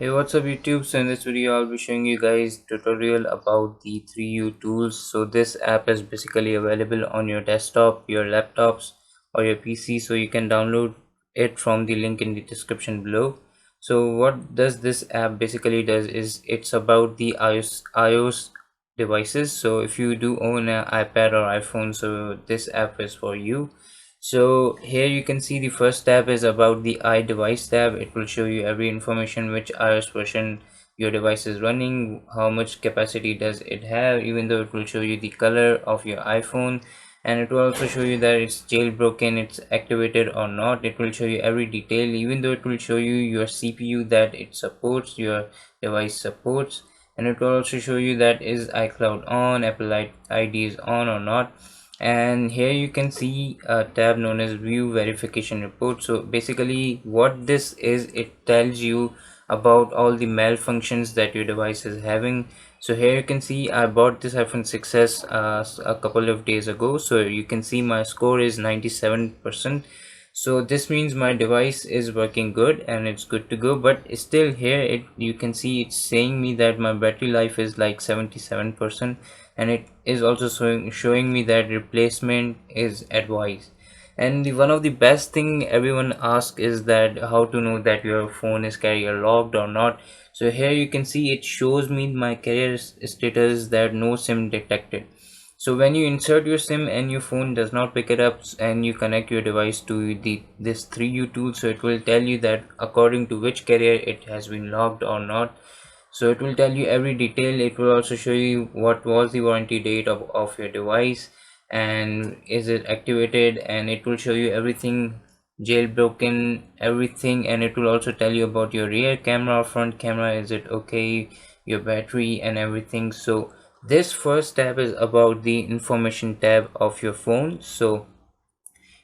Hey, what's up YouTube? So in this video I'll be showing you guys tutorial about the 3U tools. So this app is basically available on your desktop, your laptops or your PC, so you can download it from the link in the description below. So what does this app basically does is it's about the iOS devices. So if you do own an iPad or iPhone, so this app is for you. So here you can see the first tab is about the iDevice tab. It will show you every information which iOS version your device is running, how much capacity does it have, even though it will show you the color of your iPhone, and it will also show you that it's jailbroken, it's activated or not. It will show you every detail, even though it will show you your CPU that it supports, your device supports, and it will also show you that is iCloud on, Apple ID is on or not. And here you can see a tab known as view verification report. So basically what this is, it tells you about all the malfunctions that your device is having. So here you can see I bought this iPhone 6s a couple of days ago, so you can see my score is 97%. So this means my device is working good and it's good to go, but still here you can see it's saying me that my battery life is like 77%, and it is also showing me that replacement is advised. And one of the best thing everyone asks is that how to know that your phone is carrier locked or not. So here you can see it shows me my carrier status that no SIM detected. So when you insert your SIM and your phone does not pick it up and you connect your device to this 3U tool, so it will tell you that according to which carrier it has been logged or not. So it will tell you every detail. It will also show you what was the warranty date of your device and is it activated, and it will show you everything, jailbroken, everything, and it will also tell you about your rear camera, front camera, is it okay, your battery and everything. So this first tab is about the information tab of your phone. So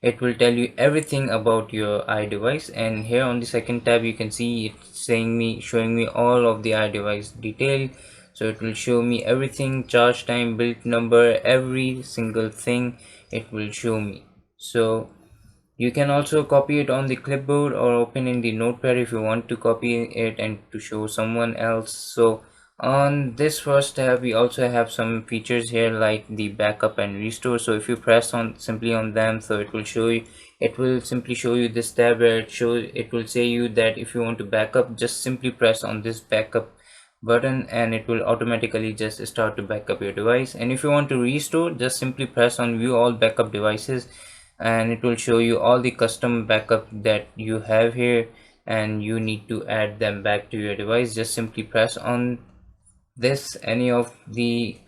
it will tell you everything about your iDevice, and here on the second tab you can see it's showing me all of the iDevice detail. So it will show me everything, charge time, build number, every single thing it will show me. So you can also copy it on the clipboard or open in the notepad if you want to copy it and to show someone else. So on this first tab we also have some features here like the backup and restore. So if you press on simply on them, so it will show you, it will simply show you this tab where it will say you that if you want to backup, just simply press on this backup button and it will automatically just start to backup your device. And if you want to restore, just simply press on view all backup devices and it will show you all the custom backup that you have here, and you need to add them back to your device. Just simply press on this any of the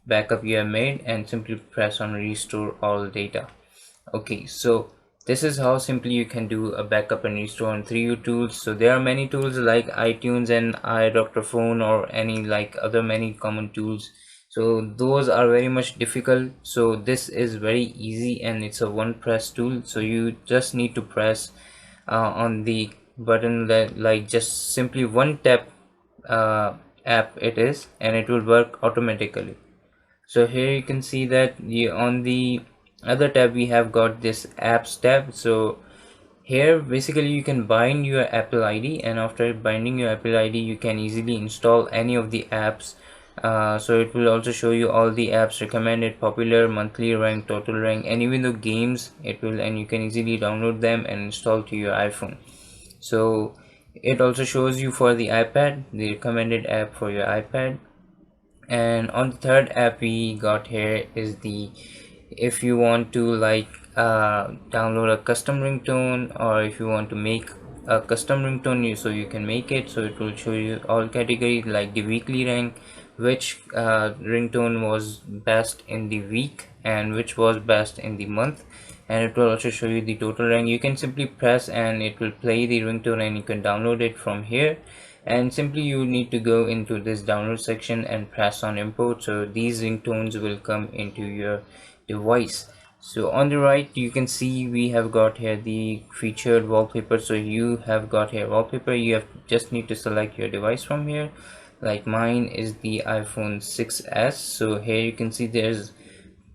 backup you have made and simply press on restore all data. Okay, so this is how simply you can do a backup and restore on 3U tools. So there are many tools like iTunes and iDoctorPhone or any like other many common tools, so those are very much difficult. So this is very easy and it's a one press tool. So you just need to press on the button that like just simply one tap app it is, and it will work automatically. So here you can see that on the other tab we have got this apps tab. So here basically you can bind your Apple ID, and after binding your Apple ID you can easily install any of the apps. So it will also show you all the apps recommended, popular, monthly rank, total rank, and even the games it will, and you can easily download them and install to your iPhone. So it also shows you for the iPad the recommended app for your iPad. And on the third app we got here is the, if you want to like download a custom ringtone, or if you want to make a custom ringtone, so you can make it. So it will show you all categories like the weekly rank, which ringtone was best in the week and which was best in the month, and it will also show you the total rank. You can simply press and it will play the ringtone and you can download it from here. And simply you need to go into this download section and press on import, so these ringtones will come into your device. So on the right you can see we have got here the featured wallpaper. So you have got here wallpaper, you have just need to select your device from here. Like mine is the iPhone 6s, so here you can see there's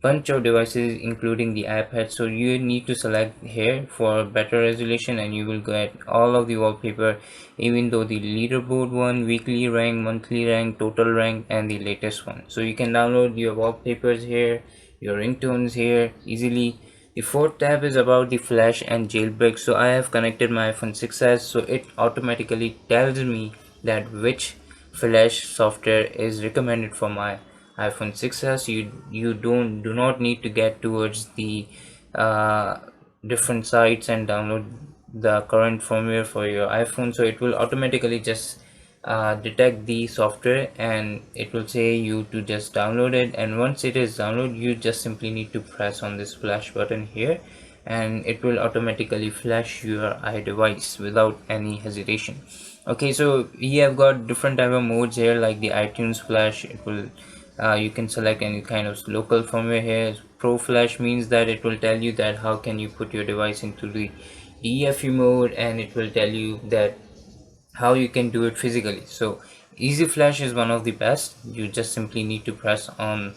bunch of devices including the iPad. So you need to select here for better resolution, and you will get all of the wallpaper, even though the leaderboard one, weekly rank, monthly rank, total rank, and the latest one. So you can download your wallpapers here, your ringtones here easily. The fourth tab is about the flash and jailbreak. So I have connected my iPhone 6s, so it automatically tells me that which flash software is recommended for my iPhone 6s. You do not need to get towards the uh, different sites and download the current firmware for your iPhone. So it will automatically just detect the software, and it will say you to just download it. And once it is downloaded, you just simply need to press on this flash button here, and it will automatically flash your iDevice without any hesitation. Okay, so we have got different type of modes here, like the iTunes flash. It will you can select any kind of local firmware here. Pro flash means that it will tell you that how can you put your device into the DFU mode, and it will tell you that how you can do it physically. So easy flash is one of the best. You just simply need to press on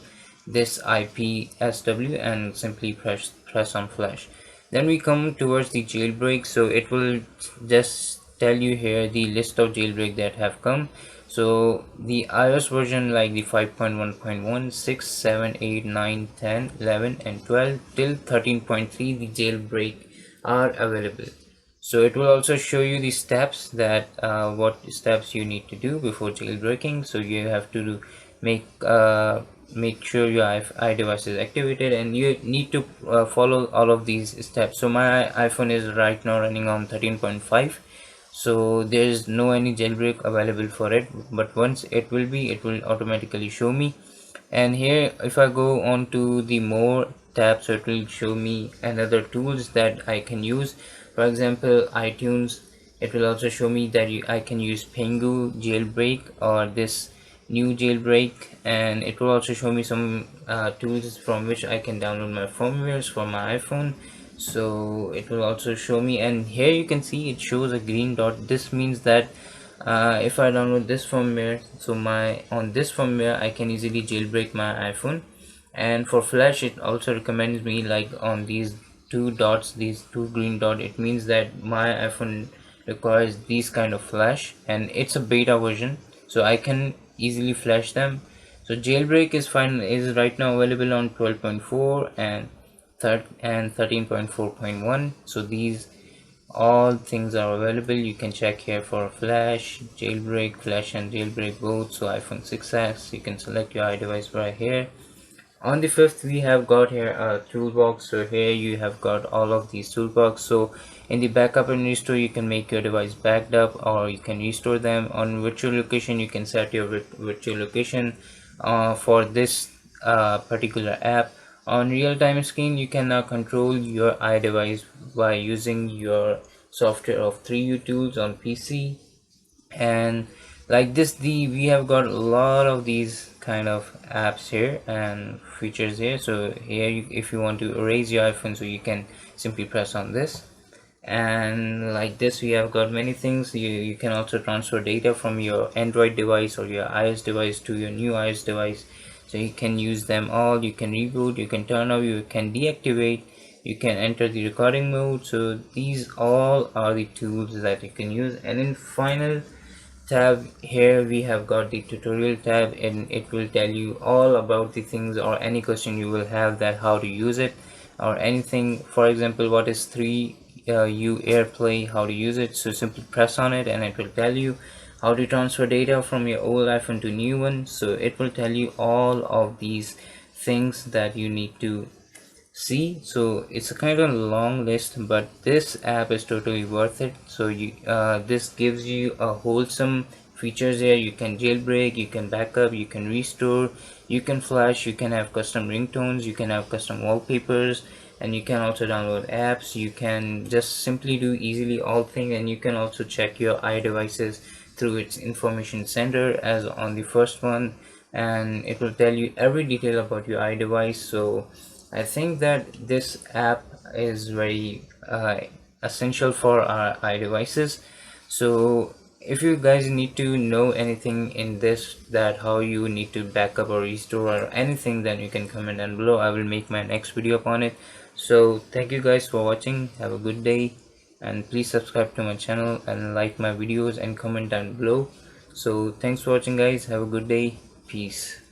this IPSW and simply press on flash. Then we come towards the jailbreak. So it will just tell you here the list of jailbreak that have come. So the iOS version like the 5.1.1, 6, 7, 8, 9, 10, 11 and 12 till 13.3, the jailbreak are available. So it will also show you the steps that what steps you need to do before jailbreaking. So you have to make make sure your iDevice is activated, and you need to follow all of these steps. So my iPhone is right now running on 13.5, so there is no any jailbreak available for it, but once it will be, it will automatically show me. And here if I go on to the more tab, so it will show me another tools that I can use. For example, iTunes. It will also show me that I can use Pengu jailbreak or this new jailbreak, and it will also show me some tools from which I can download my firmwares for my iPhone. So it will also show me, and here you can see it shows a green dot. This means that if I download this firmware, so on this firmware I can easily jailbreak my iPhone. And for flash, it also recommends me like on these two dots, these two green dot, it means that my iPhone requires these kind of flash, and it's a beta version, so I can easily flash them. So jailbreak is right now available on 12.4 and 13.4.1. so these all things are available. You can check here for flash, jailbreak, flash and jailbreak both. So iPhone 6s, you can select your iDevice right here. On the fifth, we have got here a toolbox. So here you have got all of these toolbox. So in the backup and restore, you can make your device backed up, or you can restore them. On virtual location, you can set your virtual location for this particular app. On real-time screen, you can now control your iDevice by using your software of 3U tools on PC. And like this, we have got a lot of these kind of apps here and features here. So here if you want to erase your iPhone, so you can simply press on this. And like this, we have got many things. You can also transfer data from your Android device or your iOS device to your new iOS device, so you can use them all. You can reboot, you can turn off, you can deactivate, you can enter the recording mode. So these all are the tools that you can use. And in final tab here, we have got the tutorial tab, and it will tell you all about the things or any question you will have, that how to use it or anything. For example, what is 3U AirPlay, how to use it. So simply press on it and it will tell you how to transfer data from your old iPhone to new one. So it will tell you all of these things that you need to see. So it's a kind of long list, but this app is totally worth it. So this gives you a wholesome features here. You can jailbreak, you can backup, you can restore, you can flash, you can have custom ringtones, you can have custom wallpapers, and you can also download apps. You can just simply do easily all things, and you can also check your iDevices through its information center as on the first one, and it will tell you every detail about your iDevice. So I think that this app is very essential for our iDevices. So if you guys need to know anything in this, that how you need to backup or restore or anything, then you can comment down below. I will make my next video upon it. So thank you guys for watching, have a good day, and please subscribe to my channel and like my videos and comment down below. So thanks for watching guys, have a good day, peace.